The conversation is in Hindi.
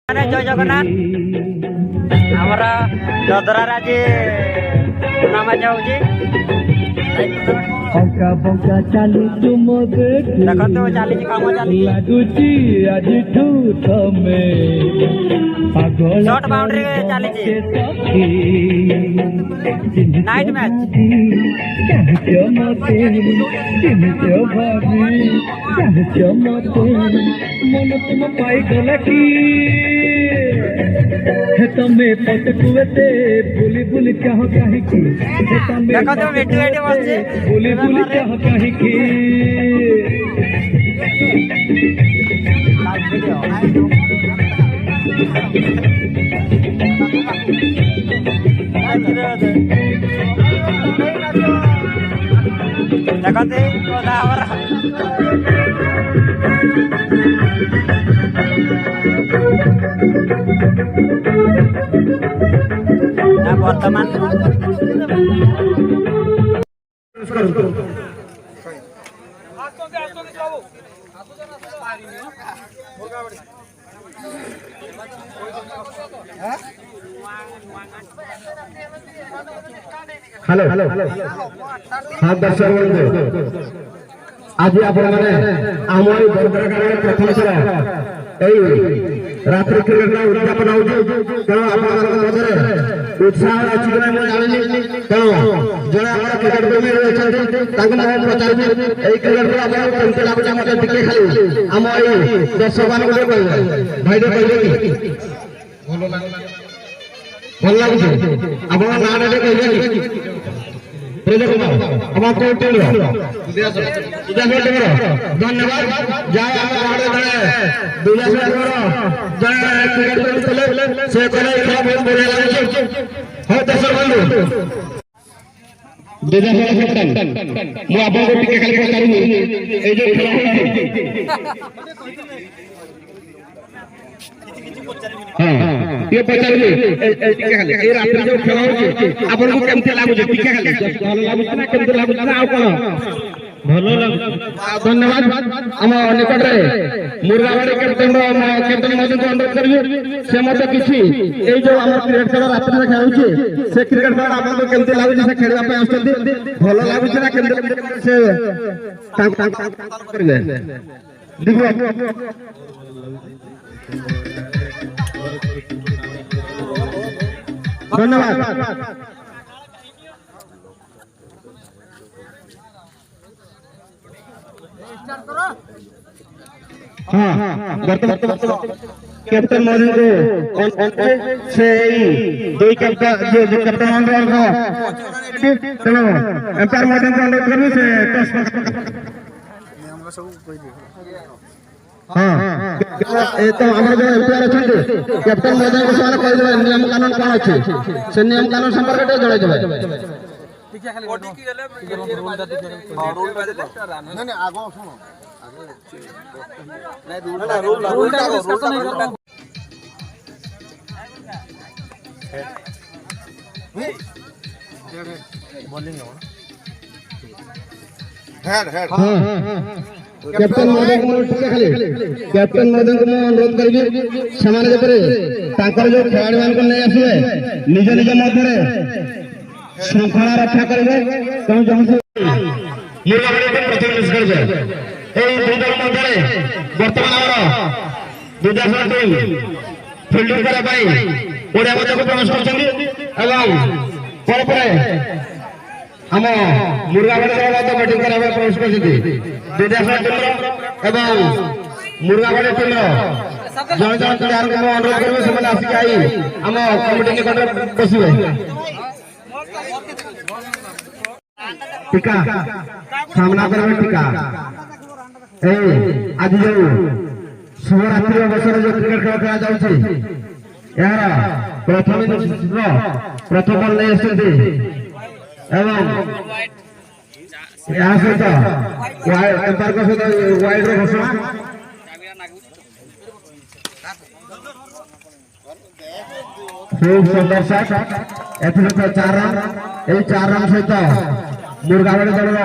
जय जगन्नाथ आमर ददरार आज टूर्णामेंट होची देखो चली काम चली शॉर्ट बाउंड्री चली नाइट मैच तमे पटकुएते बुली बुली कह कहि की देखो तो बेटू बेटी बसছে बुली बुली कह कहि की लाइव वीडियो देखो ते गोदावर वर्तमान हेलो हाँ दर्शक बंधु आज आपण मैंने आमर बरदरागार प्रथम थर रात्रि क्रिकेट उद्यापन हो उत्साह अच्छी जानी तेणु जड़े क्रिकेट प्रेमी प्रचार क्रिकेट केमती लगुच मत टे खाली आम दर्शक मान भाई कहे भल लगुच आप ना कहे धन्यवाद से बहुत बढ़िया लगे हाँ दर्शक बंधु ये पचारि रात्रि जो खेल आपन को केमते लागुछ टिके खाली भल लागुछ ना केमते लागुछ ना आ कोन भल लागुछ धन्यवाद हम निकट रे मुर्गाबाड़ी कैप्टन मजन को अनुरोध करबे से मते किछि ए जो हम क्रिकेट खेल रात्रि में खेलुछि से क्रिकेट खेल आपन को केमते लागुछ से खेलबा पे आछथि भल लागुछ ना केमते से करबे देखो धन्यवाद हाँ कैप्टन मोदी को से दो कैप्टन जो कैप्टन चलो एम्पायर मोदी को अनुरोध करबे से हाँ तो हमारे जो एम्पायर अच्छे कैप्टन मोदी को सारे कह देवे नियम कानून कौन अच्छे से नियम कानून संपर्क में जड़े देवे कैप्टन महोदय को खाली कैप्टन महोदय को अनुरोध करी सामान्य जो खिलाड़ी मान को नहीं आसवे निज निज मध्य श्रृंखला रक्षा करेंगे बर्तमान दुईटा टीम फिल्डिंग करने ओडिया मध्य को प्रवेश कर आम मुर्गाबाड़ी बैटिंग करने प्रवेश कर मुर्गाबाड़ी टीम जन जन प्लेयर को अनुरोध करेंगे से आसिक आई आम कमिटी निकट बसवे टीका सामना करेंगे टीका आज जो शुभरात्रि अवसर जो क्रिकेट खेल खेला जाऊँगी यार प्रथम प्रथम बल नहीं आसती एवं यहाँ सहित एम्पायर सहित वाइड घोषणा खूब सुंदर शॉट एथले 4 रन सहित मुर्गाबाड़ी दल